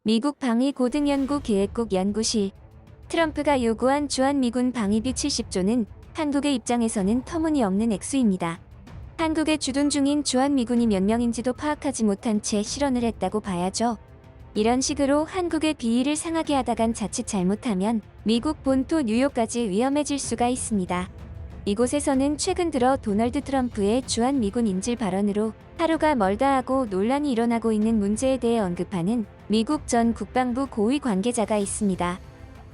미국 방위고등연구계획국 연구실. 트럼프가 요구한 주한미군 방위비 70조는 한국의 입장에서는 터무니없는 액수입니다. 한국에 주둔 중인 주한미군이 몇 명인지도 파악하지 못한 채 실언을 했다고 봐야죠. 이런 식으로 한국의 비위를 상하게 하다간 자칫 잘못하면 미국 본토 뉴욕까지 위험해질 수가 있습니다. 이곳에서는 최근 들어 도널드 트럼프의 주한미군 인질 발언으로 하루가 멀다 하고 논란이 일어나고 있는 문제에 대해 언급하는 미국 전 국방부 고위 관계자가 있습니다.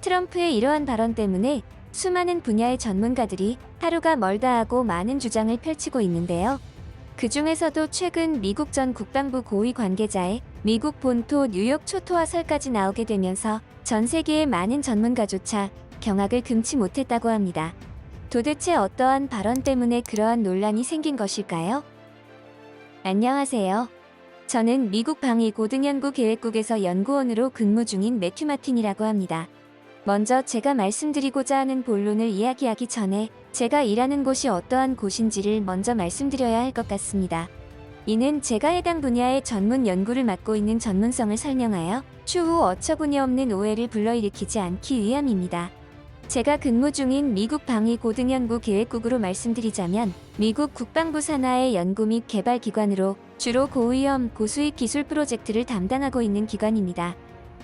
트럼프의 이러한 발언 때문에 수많은 분야의 전문가들이 하루가 멀다 하고 많은 주장을 펼치고 있는데요. 그 중에서도 최근 미국 전 국방부 고위 관계자의 미국 본토 뉴욕 초토화설까지 나오게 되면서 전 세계의 많은 전문가조차 경악을 금치 못했다고 합니다. 도대체 어떠한 발언 때문에 그러한 논란이 생긴 것일까요? 안녕하세요. 저는 미국 방위고등연구계획국에서 연구원으로 근무 중인 매튜 마틴이라고 합니다. 먼저 제가 말씀드리고자 하는 본론을 이야기하기 전에 제가 일하는 곳이 어떠한 곳인지를 먼저 말씀드려야 할 것 같습니다. 이는 제가 해당 분야의 전문 연구를 맡고 있는 전문성을 설명하여 추후 어처구니 없는 오해를 불러일으키지 않기 위함입니다. 제가 근무 중인 미국 방위고등연구계획국으로 말씀드리자면 미국 국방부 산하의 연구 및 개발 기관으로 주로 고위험, 고수익 기술 프로젝트를 담당하고 있는 기관입니다.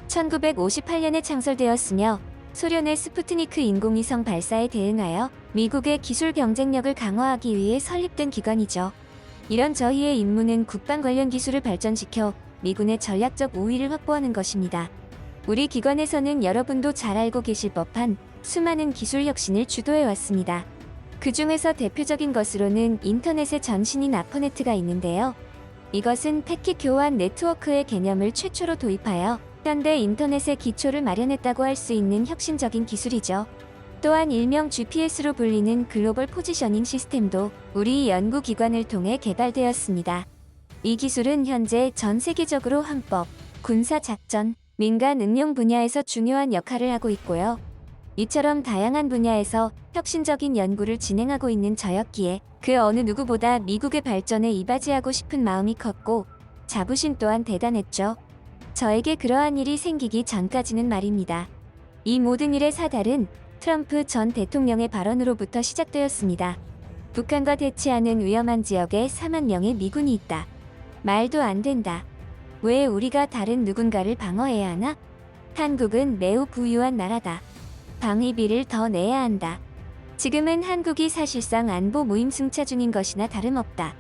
1958년에 창설되었으며 소련의 스푸트니크 인공위성 발사에 대응하여 미국의 기술 경쟁력을 강화하기 위해 설립된 기관이죠. 이런 저희의 임무는 국방 관련 기술을 발전시켜 미군의 전략적 우위를 확보하는 것입니다. 우리 기관에서는 여러분도 잘 알고 계실 법한 수많은 기술 혁신을 주도해왔습니다. 그 중에서 대표적인 것으로는 인터넷의 전신인 아퍼네트가 있는데요. 이것은 패킷 교환 네트워크의 개념을 최초로 도입하여 현대 인터넷의 기초를 마련했다고 할 수 있는 혁신적인 기술이죠. 또한 일명 GPS로 불리는 글로벌 포지셔닝 시스템도 우리 연구기관을 통해 개발되었습니다. 이 기술은 현재 전 세계적으로 헌법, 군사작전, 민간 응용 분야에서 중요한 역할을 하고 있고요. 이처럼 다양한 분야에서 혁신적인 연구를 진행하고 있는 저였기에 그 어느 누구보다 미국의 발전에 이바지하고 싶은 마음이 컸고 자부심 또한 대단했죠. 저에게 그러한 일이 생기기 전까지는 말입니다. 이 모든 일의 사달은 트럼프 전 대통령의 발언으로부터 시작되었습니다. 북한과 대치하는 위험한 지역에 4만 명의 미군이 있다. 말도 안 된다. 왜 우리가 다른 누군가를 방어해야 하나? 한국은 매우 부유한 나라다. 방위비를 더 내야 한다. 지금은 한국이 사실상 안보 무임승차 중인 것이나 다름없다.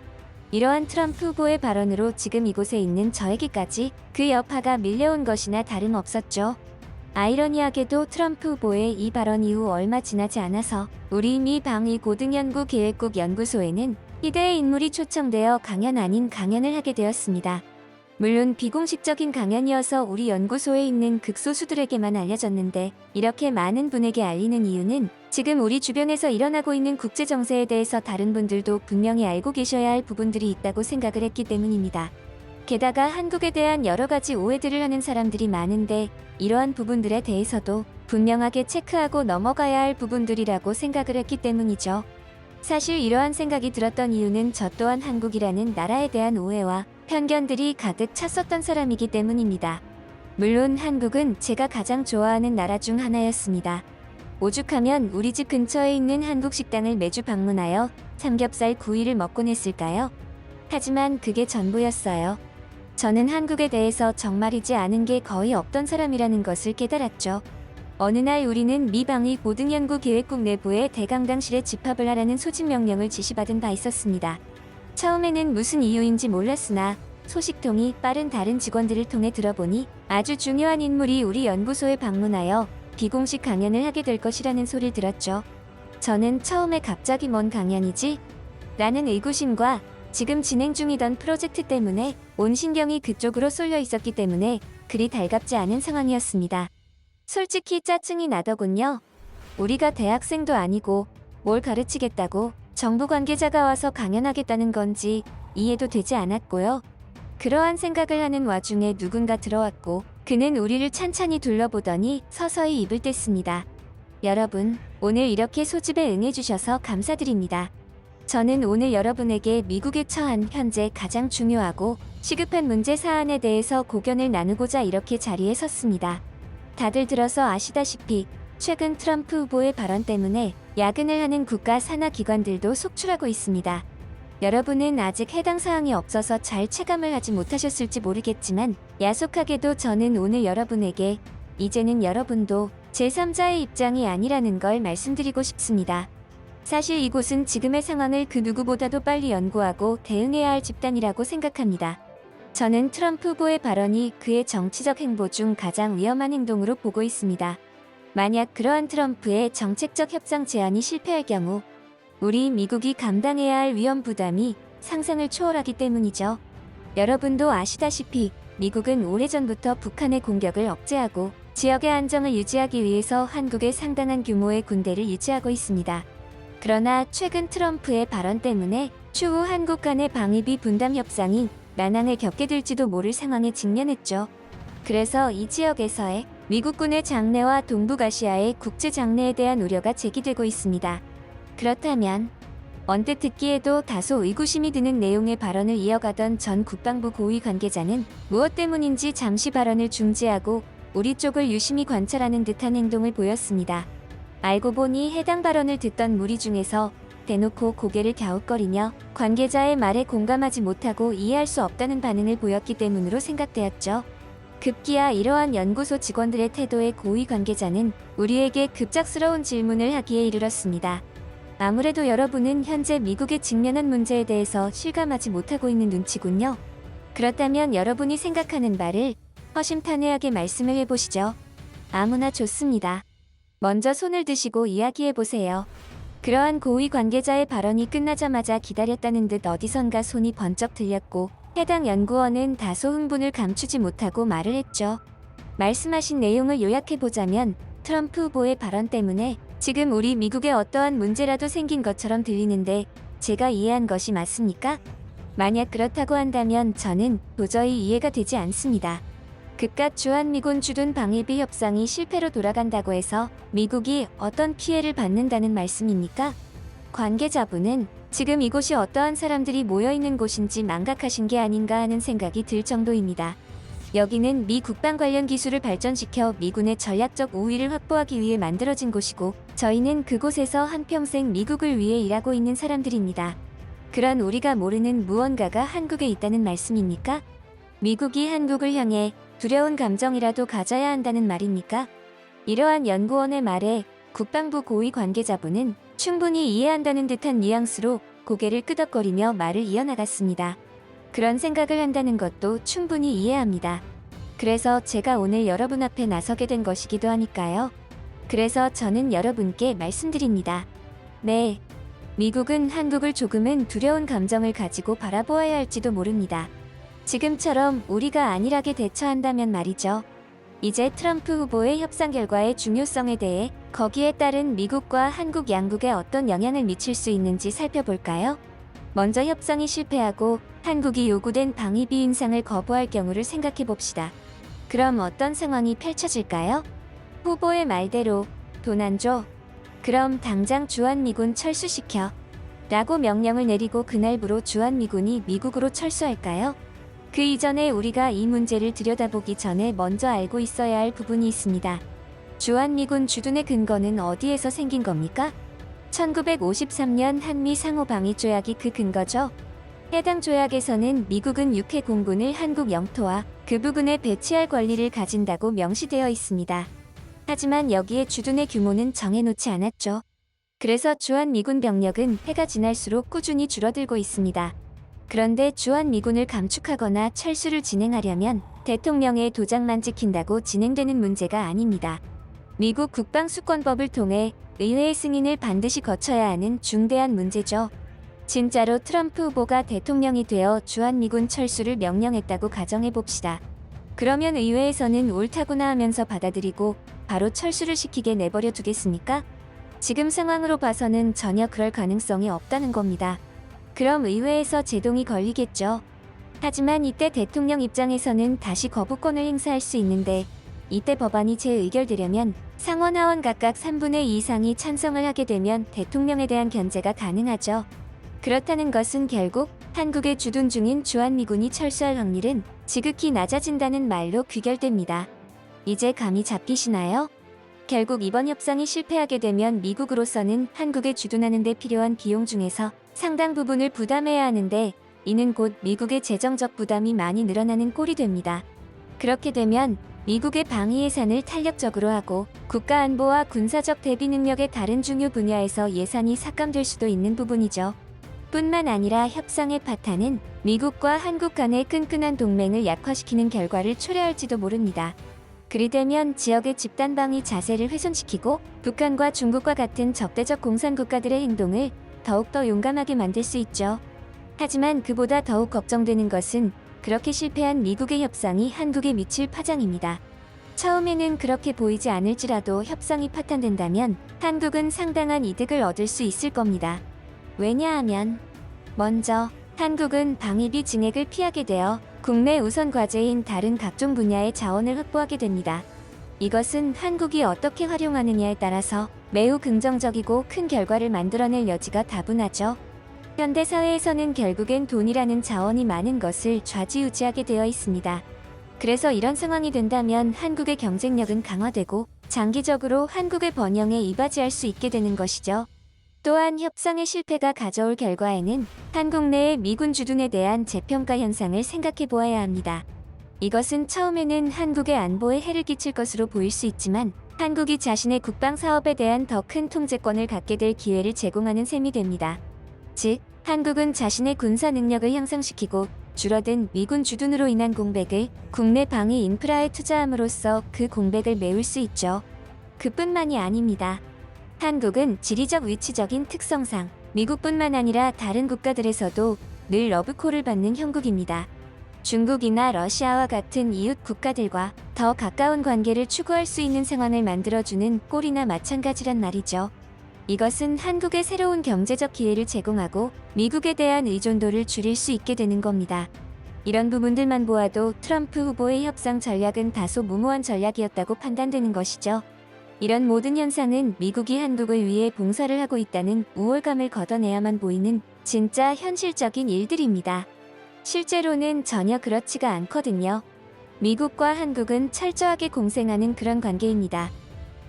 이러한 트럼프 후보의 발언으로 지금 이곳에 있는 저에게까지 그 여파가 밀려온 것이나 다름없었죠. 아이러니하게도 트럼프 후보의 이 발언 이후 얼마 지나지 않아서 우리 미 방위고등연구계획국 연구소에는 희대의 인물이 초청되어 강연 아닌 강연을 하게 되었습니다. 물론 비공식적인 강연이어서 우리 연구소에 있는 극소수들에게만 알려졌는데 이렇게 많은 분에게 알리는 이유는 지금 우리 주변에서 일어나고 있는 국제 정세에 대해서 다른 분들도 분명히 알고 계셔야 할 부분들이 있다고 생각을 했기 때문입니다. 게다가 한국에 대한 여러 가지 오해들을 하는 사람들이 많은데 이러한 부분들에 대해서도 분명하게 체크하고 넘어가야 할 부분들이라고 생각을 했기 때문이죠. 사실 이러한 생각이 들었던 이유는 저 또한 한국이라는 나라에 대한 오해와 편견들이 가득 찼었던 사람이기 때문입니다. 물론 한국은 제가 가장 좋아하는 나라 중 하나였습니다. 오죽하면 우리 집 근처에 있는 한국 식당을 매주 방문하여 삼겹살 구이를 먹곤 했을까요? 하지만 그게 전부였어요. 저는 한국에 대해서 정말이지 아는 게 거의 없던 사람이라는 것을 깨달았죠. 어느 날 우리는 미 방위고등연구계획국 내부의 대강당실에 집합을 하라는 소집 명령을 지시받은 바 있었습니다. 처음에는 무슨 이유인지 몰랐으나 소식통이 빠른 다른 직원들을 통해 들어보니 아주 중요한 인물이 우리 연구소에 방문하여 비공식 강연을 하게 될 것이라는 소리를 들었죠. 저는 처음에 갑자기 뭔 강연이지? 라는 의구심과 지금 진행 중이던 프로젝트 때문에 온 신경이 그쪽으로 쏠려 있었기 때문에 그리 달갑지 않은 상황이었습니다. 솔직히 짜증이 나더군요. 우리가 대학생도 아니고 뭘 가르치겠다고 정부 관계자가 와서 강연하겠다는 건지 이해도 되지 않았고요. 그러한 생각을 하는 와중에 누군가 들어왔고 그는 우리를 찬찬히 둘러보더니 서서히 입을 뗐습니다. 여러분, 오늘 이렇게 소집에 응해주셔서 감사드립니다. 저는 오늘 여러분에게 미국에 처한 현재 가장 중요하고 시급한 문제 사안에 대해서 고견을 나누고자 이렇게 자리에 섰습니다. 다들 들어서 아시다시피 최근 트럼프 후보의 발언 때문에 야근을 하는 국가 산하 기관들도 속출하고 있습니다. 여러분은 아직 해당 사항이 없어서 잘 체감을 하지 못하셨을지 모르겠지만 야속하게도 저는 오늘 여러분에게 이제는 여러분도 제3자의 입장이 아니라는 걸 말씀드리고 싶습니다. 사실 이곳은 지금의 상황을 그 누구보다도 빨리 연구하고 대응해야 할 집단이라고 생각합니다. 저는 트럼프 후보의 발언이 그의 정치적 행보 중 가장 위험한 행동으로 보고 있습니다. 만약 그러한 트럼프의 정책적 협상 제안이 실패할 경우 우리 미국이 감당해야 할 위험 부담이 상상을 초월하기 때문이죠. 여러분도 아시다시피 미국은 오래전부터 북한의 공격을 억제하고 지역의 안정을 유지하기 위해서 한국에 상당한 규모의 군대를 유치하고 있습니다. 그러나 최근 트럼프의 발언 때문에 추후 한국 간의 방위비 분담 협상이 난항을 겪게 될지도 모를 상황에 직면했죠. 그래서 이 지역에서의 미국군의 장래와 동북아시아의 국제 장래에 대한 우려가 제기되고 있습니다. 그렇다면 언뜻 듣기에도 다소 의구심이 드는 내용의 발언을 이어가던 전 국방부 고위 관계자는 무엇 때문인지 잠시 발언을 중지하고 우리 쪽을 유심히 관찰하는 듯한 행동을 보였습니다. 알고 보니 해당 발언을 듣던 무리 중에서 대놓고 고개를 갸웃거리며 관계자의 말에 공감하지 못하고 이해할 수 없다는 반응을 보였기 때문으로 생각되었죠. 급기야 이러한 연구소 직원들의 태도에 고위 관계자는 우리에게 급작스러운 질문을 하기에 이르렀습니다. 아무래도 여러분은 현재 미국에 직면한 문제에 대해서 실감하지 못하고 있는 눈치군요. 그렇다면 여러분이 생각하는 바를 허심탄회하게 말씀을 해보시죠. 아무나 좋습니다. 먼저 손을 드시고 이야기해보세요. 그러한 고위 관계자의 발언이 끝나자마자 기다렸다는 듯 어디선가 손이 번쩍 들렸고 해당 연구원은 다소 흥분을 감추지 못하고 말을 했죠. 말씀하신 내용을 요약해보자면 트럼프 후보의 발언 때문에 지금 우리 미국에 어떠한 문제라도 생긴 것처럼 들리는데 제가 이해한 것이 맞습니까? 만약 그렇다고 한다면 저는 도저히 이해가 되지 않습니다. 그깟 주한미군 주둔 방위비 협상이 실패로 돌아간다고 해서 미국이 어떤 피해를 받는다는 말씀입니까? 관계자분은 지금 이곳이 어떠한 사람들이 모여있는 곳인지 망각하신 게 아닌가 하는 생각이 들 정도입니다. 여기는 미 국방 관련 기술을 발전시켜 미군의 전략적 우위를 확보하기 위해 만들어진 곳이고 저희는 그곳에서 한평생 미국을 위해 일하고 있는 사람들입니다. 그런 우리가 모르는 무언가가 한국에 있다는 말씀입니까? 미국이 한국을 향해 두려운 감정이라도 가져야 한다는 말입니까? 이러한 연구원의 말에 국방부 고위 관계자분은 충분히 이해한다는 듯한 뉘앙스로 고개를 끄덕거리며 말을 이어나갔습니다. 그런 생각을 한다는 것도 충분히 이해합니다. 그래서 제가 오늘 여러분 앞에 나서게 된 것이기도 하니까요. 그래서 저는 여러분께 말씀드립니다. 네, 미국은 한국을 조금은 두려운 감정을 가지고 바라보아야 할지도 모릅니다. 지금처럼 우리가 안일하게 대처한다면 말이죠. 이제 트럼프 후보의 협상 결과의 중요성에 대해 거기에 따른 미국과 한국 양국에 어떤 영향을 미칠 수 있는지 살펴볼까요? 먼저 협상이 실패하고 한국이 요구된 방위비 인상을 거부할 경우를 생각해 봅시다. 그럼 어떤 상황이 펼쳐질까요? 후보의 말대로 돈 안 줘? 그럼 당장 주한미군 철수시켜. 라고 명령을 내리고 그날부로 주한미군이 미국으로 철수할까요? 그 이전에 우리가 이 문제를 들여다보기 전에 먼저 알고 있어야 할 부분이 있습니다. 주한미군 주둔의 근거는 어디에서 생긴 겁니까? 1953년 한미 상호방위조약이 그 근거죠. 해당 조약에서는 미국은 육해 공군을 한국 영토와 그 부근에 배치할 권리를 가진다고 명시되어 있습니다. 하지만 여기에 주둔의 규모는 정해놓지 않았죠. 그래서 주한미군 병력은 해가 지날수록 꾸준히 줄어들고 있습니다. 그런데 주한미군을 감축하거나 철수를 진행하려면 대통령의 도장만 찍힌다고 진행되는 문제가 아닙니다. 미국 국방수권법을 통해 의회의 승인을 반드시 거쳐야 하는 중대한 문제죠. 진짜로 트럼프 후보가 대통령이 되어 주한미군 철수를 명령했다고 가정해봅시다. 그러면 의회에서는 옳다구나 하면서 받아들이고 바로 철수를 시키게 내버려 두겠습니까? 지금 상황으로 봐서는 전혀 그럴 가능성이 없다는 겁니다. 그럼 의회에서 제동이 걸리겠죠. 하지만 이때 대통령 입장에서는 다시 거부권을 행사할 수 있는데 이때 법안이 재의결되려면 상원 하원 각각 3분의 2 이상이 찬성을 하게 되면 대통령에 대한 견제가 가능하죠. 그렇다는 것은 결국 한국에 주둔 중인 주한미군이 철수할 확률은 지극히 낮아진다는 말로 귀결됩니다. 이제 감이 잡히시나요? 결국 이번 협상이 실패하게 되면 미국으로서는 한국에 주둔하는 데 필요한 비용 중에서 상당 부분을 부담해야 하는데, 이는 곧 미국의 재정적 부담이 많이 늘어나는 꼴이 됩니다. 그렇게 되면 미국의 방위 예산을 탄력적으로 하고 국가 안보와 군사적 대비 능력의 다른 중요 분야에서 예산이 삭감될 수도 있는 부분이죠. 뿐만 아니라 협상의 파탄은 미국과 한국 간의 끈끈한 동맹을 약화시키는 결과를 초래할지도 모릅니다. 그리 되면 지역의 집단방위 자세를 훼손시키고 북한과 중국과 같은 적대적 공산국가들의 행동을 더욱더 용감하게 만들 수 있죠. 하지만 그보다 더욱 걱정되는 것은 그렇게 실패한 미국의 협상이 한국에 미칠 파장입니다. 처음에는 그렇게 보이지 않을지라도 협상이 파탄된다면 한국은 상당한 이득을 얻을 수 있을 겁니다. 왜냐하면 먼저 한국은 방위비 증액을 피하게 되어 국내 우선 과제인 다른 각종 분야의 자원을 확보하게 됩니다. 이것은 한국이 어떻게 활용하느냐에 따라서 매우 긍정적이고 큰 결과를 만들어낼 여지가 다분하죠. 현대사회에서는 결국엔 돈이라는 자원이 많은 것을 좌지우지하게 되어 있습니다. 그래서 이런 상황이 된다면 한국의 경쟁력은 강화되고 장기적으로 한국의 번영에 이바지할 수 있게 되는 것이죠. 또한 협상의 실패가 가져올 결과에는 한국 내의 미군 주둔에 대한 재평가 현상을 생각해 보아야 합니다. 이것은 처음에는 한국의 안보에 해를 끼칠 것으로 보일 수 있지만 한국이 자신의 국방 사업에 대한 더 큰 통제권을 갖게 될 기회를 제공하는 셈이 됩니다. 즉, 한국은 자신의 군사 능력을 향상시키고 줄어든 미군 주둔으로 인한 공백을 국내 방위 인프라에 투자함으로써 그 공백을 메울 수 있죠. 그뿐만이 아닙니다. 한국은 지리적 위치적인 특성상 미국뿐만 아니라 다른 국가들에서도 늘 러브콜을 받는 형국입니다. 중국이나 러시아와 같은 이웃 국가들과 더 가까운 관계를 추구할 수 있는 상황을 만들어주는 꼴이나 마찬가지란 말이죠. 이것은 한국에 새로운 경제적 기회를 제공하고 미국에 대한 의존도를 줄일 수 있게 되는 겁니다. 이런 부분들만 보아도 트럼프 후보의 협상 전략은 다소 무모한 전략이었다고 판단되는 것이죠. 이런 모든 현상은 미국이 한국을 위해 봉사를 하고 있다는 우월감을 걷어내야만 보이는 진짜 현실적인 일들입니다. 실제로는 전혀 그렇지가 않거든요. 미국과 한국은 철저하게 공생하는 그런 관계입니다.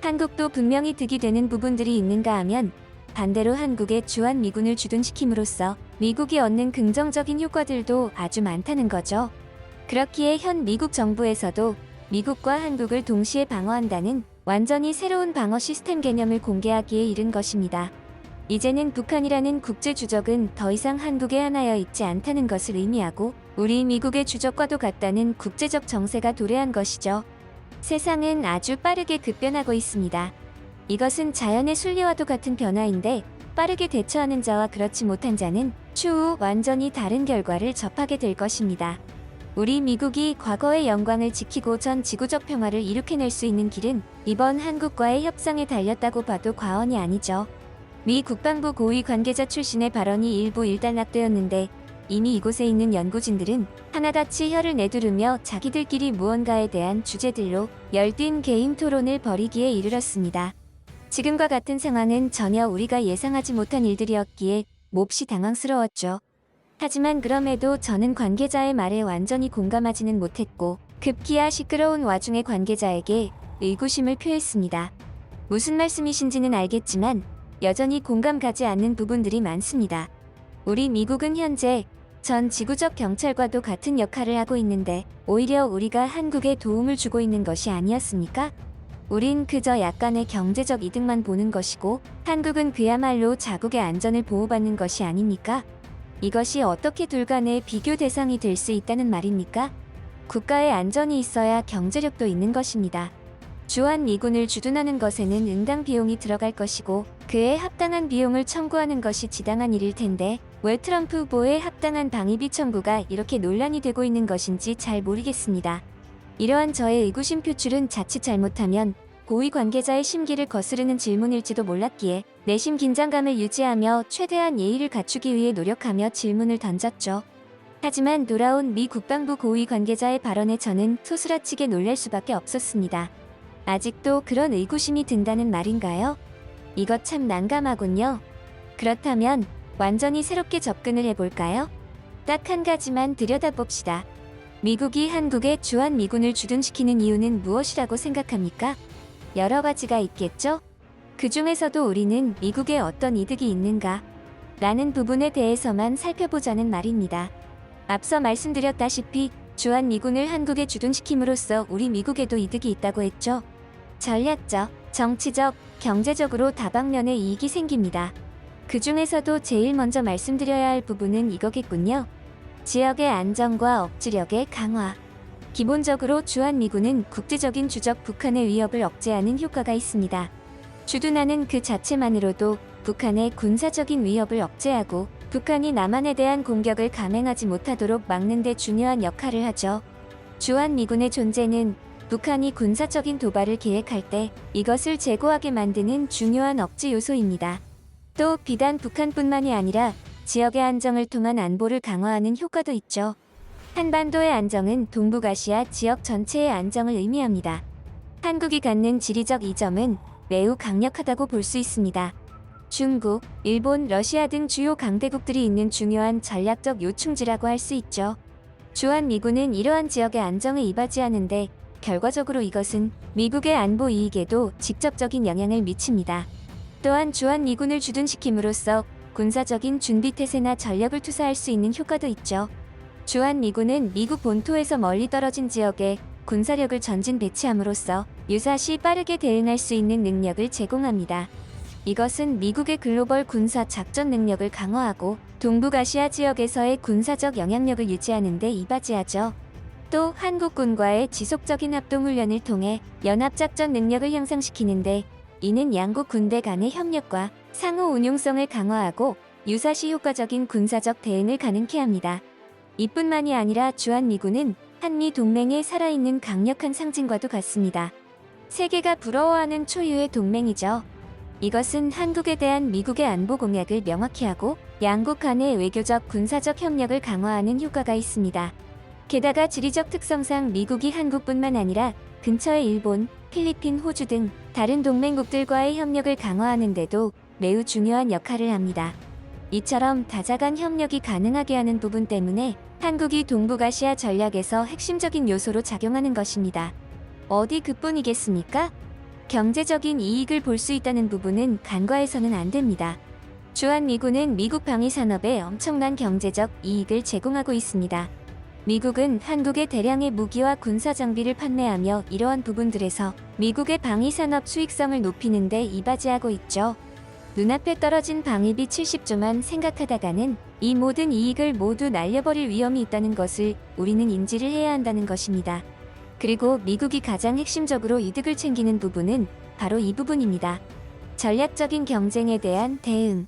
한국도 분명히 득이 되는 부분들이 있는가 하면 반대로 한국에 주한미군을 주둔시킴으로써 미국이 얻는 긍정적인 효과들도 아주 많다는 거죠. 그렇기에 현 미국 정부에서도 미국과 한국을 동시에 방어한다는 완전히 새로운 방어 시스템 개념을 공개하기에 이른 것입니다. 이제는 북한이라는 국제 주적은 더 이상 한국에 하나여 있지 않다는 것을 의미하고 우리 미국의 주적과도 같다는 국제적 정세가 도래한 것이죠. 세상은 아주 빠르게 급변하고 있습니다. 이것은 자연의 순리와도 같은 변화인데 빠르게 대처하는 자와 그렇지 못한 자는 추후 완전히 다른 결과를 접하게 될 것입니다. 우리 미국이 과거의 영광을 지키고 전 지구적 평화를 이룩해낼 수 있는 길은 이번 한국과의 협상에 달렸다고 봐도 과언이 아니죠. 미 국방부 고위 관계자 출신의 발언이 일부 일단락되었는데 이미 이곳에 있는 연구진들은 하나같이 혀를 내두르며 자기들끼리 무언가에 대한 주제들로 열띤 개인 토론을 벌이기에 이르렀습니다. 지금과 같은 상황은 전혀 우리가 예상하지 못한 일들이었기에 몹시 당황스러웠죠. 하지만 그럼에도 저는 관계자의 말에 완전히 공감하지는 못했고 급기야 시끄러운 와중에 관계자에게 의구심을 표했습니다. 무슨 말씀이신지는 알겠지만 여전히 공감 가지 않는 부분들이 많습니다. 우리 미국은 현재 전 지구적 경찰과도 같은 역할을 하고 있는데 오히려 우리가 한국에 도움을 주고 있는 것이 아니었습니까? 우린 그저 약간의 경제적 이득만 보는 것이고 한국은 그야말로 자국의 안전을 보호받는 것이 아닙니까? 이것이 어떻게 둘 간의 비교 대상이 될 수 있다는 말입니까? 국가의 안전이 있어야 경제력도 있는 것입니다. 주한미군을 주둔하는 것에는 응당 비용이 들어갈 것이고 그에 합당한 비용을 청구하는 것이 지당한 일일 텐데 왜 트럼프 후보의 합당한 방위비 청구가 이렇게 논란이 되고 있는 것인지 잘 모르겠습니다. 이러한 저의 의구심 표출은 자칫 잘못하면 고위 관계자의 심기를 거스르는 질문일지도 몰랐기에 내심 긴장감을 유지하며 최대한 예의를 갖추기 위해 노력하며 질문을 던졌죠. 하지만 돌아온 미 국방부 고위 관계자의 발언에 저는 소스라치게 놀랄 수밖에 없었습니다. 아직도 그런 의구심이 든다는 말인가요? 이것 참 난감하군요. 그렇다면 완전히 새롭게 접근을 해볼까요? 딱 한 가지만 들여다봅시다. 미국이 한국에 주한미군을 주둔시키는 이유는 무엇이라고 생각합니까? 여러 가지가 있겠죠? 그 중에서도 우리는 미국에 어떤 이득이 있는가? 라는 부분에 대해서만 살펴보자는 말입니다. 앞서 말씀드렸다시피 주한미군을 한국에 주둔시킴으로써 우리 미국에도 이득이 있다고 했죠. 전략적, 정치적, 경제적으로 다방면의 이익이 생깁니다. 그 중에서도 제일 먼저 말씀드려야 할 부분은 이거겠군요. 지역의 안정과 억지력의 강화. 기본적으로 주한미군은 국제적인 주적 북한의 위협을 억제하는 효과가 있습니다. 주둔하는 그 자체만으로도 북한의 군사적인 위협을 억제하고 북한이 남한에 대한 공격을 감행하지 못하도록 막는 데 중요한 역할을 하죠. 주한미군의 존재는 북한이 군사적인 도발을 계획할 때 이것을 제고하게 만드는 중요한 억제 요소입니다. 또 비단 북한뿐만이 아니라 지역의 안정을 통한 안보를 강화하는 효과도 있죠. 한반도의 안정은 동북아시아 지역 전체의 안정을 의미합니다. 한국이 갖는 지리적 이점은 매우 강력하다고 볼 수 있습니다. 중국, 일본, 러시아 등 주요 강대국들이 있는 중요한 전략적 요충지라고 할 수 있죠. 주한미군은 이러한 지역의 안정을 이바지하는데 결과적으로 이것은 미국의 안보 이익에도 직접적인 영향을 미칩니다. 또한 주한미군을 주둔시킴으로써 군사적인 준비태세나 전력을 투사할 수 있는 효과도 있죠. 주한미군은 미국 본토에서 멀리 떨어진 지역에 군사력을 전진 배치함으로써 유사시 빠르게 대응할 수 있는 능력을 제공합니다. 이것은 미국의 글로벌 군사 작전 능력을 강화하고 동북아시아 지역에서의 군사적 영향력을 유지하는 데 이바지하죠. 또 한국군과의 지속적인 합동훈련을 통해 연합작전 능력을 향상시키는데 이는 양국 군대 간의 협력과 상호 운용성을 강화하고 유사시 효과적인 군사적 대응을 가능케 합니다. 이뿐만이 아니라 주한미군은 한미 동맹의 살아있는 강력한 상징과도 같습니다. 세계가 부러워하는 초유의 동맹이죠. 이것은 한국에 대한 미국의 안보 공약을 명확히 하고 양국 간의 외교적 군사적 협력을 강화하는 효과가 있습니다. 게다가 지리적 특성상 미국이 한국뿐만 아니라 근처의 일본, 필리핀, 호주 등 다른 동맹국들과의 협력을 강화하는 데도 매우 중요한 역할을 합니다. 이처럼 다자간 협력이 가능하게 하는 부분 때문에 한국이 동북아시아 전략에서 핵심적인 요소로 작용하는 것입니다. 어디 그뿐이겠습니까? 경제적인 이익을 볼 수 있다는 부분은 간과해서는 안 됩니다. 주한미군은 미국 방위산업에 엄청난 경제적 이익을 제공하고 있습니다. 미국은 한국에 대량의 무기와 군사장비를 판매하며 이러한 부분들에서 미국의 방위산업 수익성을 높이는 데 이바지하고 있죠. 눈앞에 떨어진 방위비 70조만 생각하다가는 이 모든 이익을 모두 날려버릴 위험이 있다는 것을 우리는 인지를 해야 한다는 것입니다. 그리고 미국이 가장 핵심적으로 이득을 챙기는 부분은 바로 이 부분입니다. 전략적인 경쟁에 대한 대응.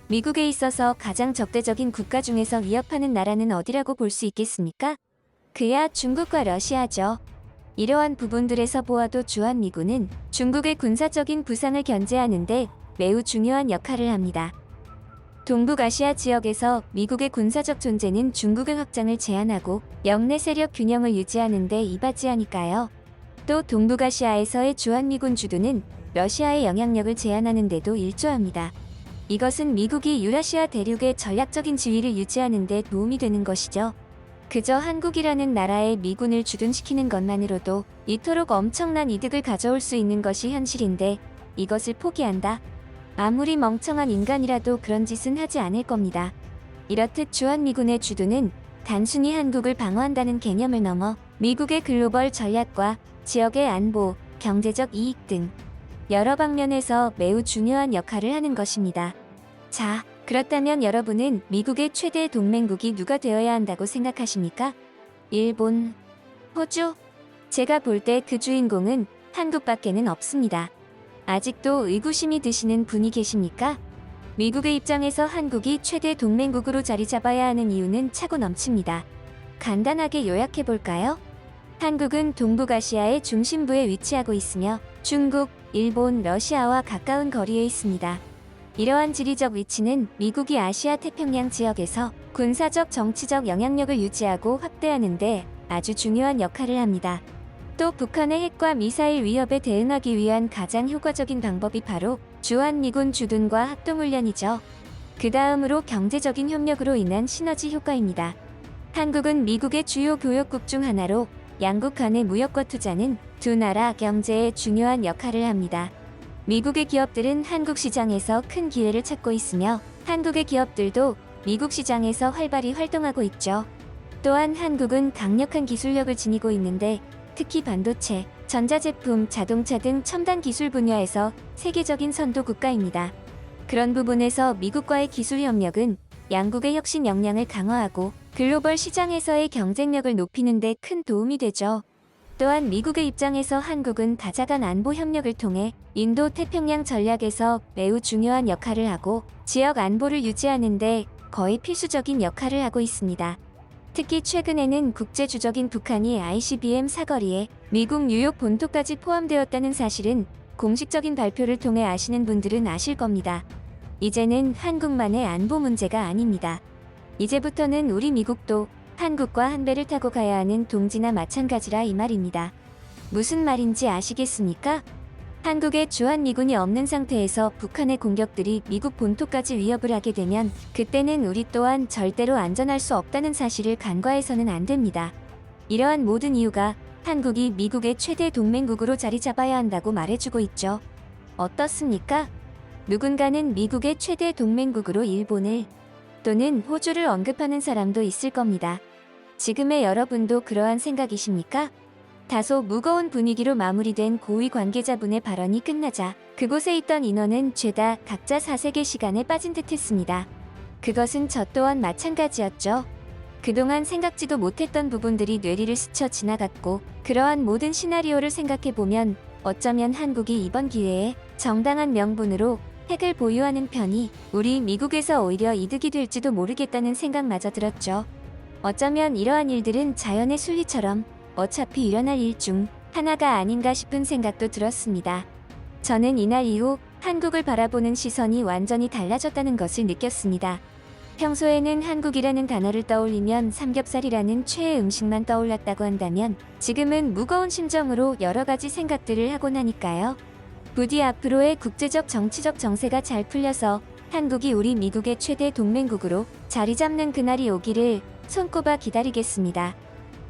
미국에 있어서 가장 적대적인 국가 중에서 위협하는 나라는 어디라고 볼 수 있겠습니까? 그야 중국과 러시아죠. 이러한 부분들에서 보아도 주한미군은 중국의 군사적인 부상을 견제하는데 매우 중요한 역할을 합니다. 동북아시아 지역에서 미국의 군사적 존재는 중국의 확장을 제한하고 영내 세력 균형을 유지하는 데 이바지하니까요. 또 동북아시아에서의 주한미군 주둔은 러시아의 영향력을 제한하는 데도 일조합니다. 이것은 미국이 유라시아 대륙의 전략적인 지위를 유지하는 데 도움이 되는 것이죠. 그저 한국이라는 나라의 미군을 주둔시키는 것만으로도 이토록 엄청난 이득을 가져올 수 있는 것이 현실인데 이것을 포기한다? 아무리 멍청한 인간이라도 그런 짓은 하지 않을 겁니다. 이렇듯 주한미군의 주둔은 단순히 한국을 방어한다는 개념을 넘어 미국의 글로벌 전략과 지역의 안보, 경제적 이익 등 여러 방면에서 매우 중요한 역할을 하는 것입니다. 자, 그렇다면 여러분은 미국의 최대 동맹국이 누가 되어야 한다고 생각하십니까? 일본, 호주? 제가 볼 때 그 주인공은 한국밖에는 없습니다. 아직도 의구심이 드시는 분이 계십니까? 미국의 입장에서 한국이 최대 동맹국으로 자리 잡아야 하는 이유는 차고 넘칩니다. 간단하게 요약해볼까요? 한국은 동북아시아의 중심부에 위치하고 있으며 중국, 일본, 러시아와 가까운 거리에 있습니다. 이러한 지리적 위치는 미국이 아시아 태평양 지역에서 군사적 정치적 영향력을 유지하고 확대하는 데 아주 중요한 역할을 합니다. 또 북한의 핵과 미사일 위협에 대응하기 위한 가장 효과적인 방법이 바로 주한미군 주둔과 합동훈련이죠. 그 다음으로 경제적인 협력으로 인한 시너지 효과입니다. 한국은 미국의 주요 교역국 중 하나로 양국 간의 무역과 투자는 두 나라 경제에 중요한 역할을 합니다. 미국의 기업들은 한국 시장에서 큰 기회를 찾고 있으며 한국의 기업들도 미국 시장에서 활발히 활동하고 있죠. 또한 한국은 강력한 기술력을 지니고 있는데 특히 반도체, 전자제품, 자동차 등 첨단 기술 분야에서 세계적인 선도 국가입니다. 그런 부분에서 미국과의 기술 협력은 양국의 혁신 역량을 강화하고 글로벌 시장에서의 경쟁력을 높이는 데 큰 도움이 되죠. 또한 미국의 입장에서 한국은 다자간 안보 협력을 통해 인도 태평양 전략에서 매우 중요한 역할을 하고 지역 안보를 유지하는 데 거의 필수적인 역할을 하고 있습니다. 특히 최근에는 국제주적인 북한이 ICBM 사거리에 미국 뉴욕 본토까지 포함되었다는 사실은 공식적인 발표를 통해 아시는 분들은 아실 겁니다. 이제는 한국만의 안보 문제가 아닙니다. 이제부터는 우리 미국도 한국과 한 배를 타고 가야 하는 동지나 마찬가지라 이 말입니다. 무슨 말인지 아시겠습니까? 한국에 주한미군이 없는 상태에서 북한의 공격들이 미국 본토까지 위협을 하게 되면 그때는 우리 또한 절대로 안전할 수 없다는 사실을 간과해서는 안 됩니다. 이러한 모든 이유가 한국이 미국의 최대 동맹국으로 자리 잡아야 한다고 말해주고 있죠. 어떻습니까? 누군가는 미국의 최대 동맹국으로 일본을 또는 호주를 언급하는 사람도 있을 겁니다. 지금의 여러분도 그러한 생각이십니까? 다소 무거운 분위기로 마무리된 고위 관계자분의 발언이 끝나자 그곳에 있던 인원은 죄다 각자 사색의 시간에 빠진 듯했습니다. 그것은 저 또한 마찬가지였죠. 그동안 생각지도 못했던 부분들이 뇌리를 스쳐 지나갔고 그러한 모든 시나리오를 생각해보면 어쩌면 한국이 이번 기회에 정당한 명분으로 핵을 보유하는 편이 우리 미국에서 오히려 이득이 될지도 모르겠다는 생각마저 들었죠. 어쩌면 이러한 일들은 자연의 순리처럼 어차피 일어날 일 중 하나가 아닌가 싶은 생각도 들었습니다. 저는 이날 이후 한국을 바라보는 시선이 완전히 달라졌다는 것을 느꼈습니다. 평소에는 한국이라는 단어를 떠올리면 삼겹살이라는 최애 음식만 떠올랐다고 한다면 지금은 무거운 심정으로 여러 가지 생각들을 하곤 하니까요. 부디 앞으로의 국제적 정치적 정세가 잘 풀려서 한국이 우리 미국의 최대 동맹국으로 자리 잡는 그날이 오기를 손꼽아 기다리겠습니다.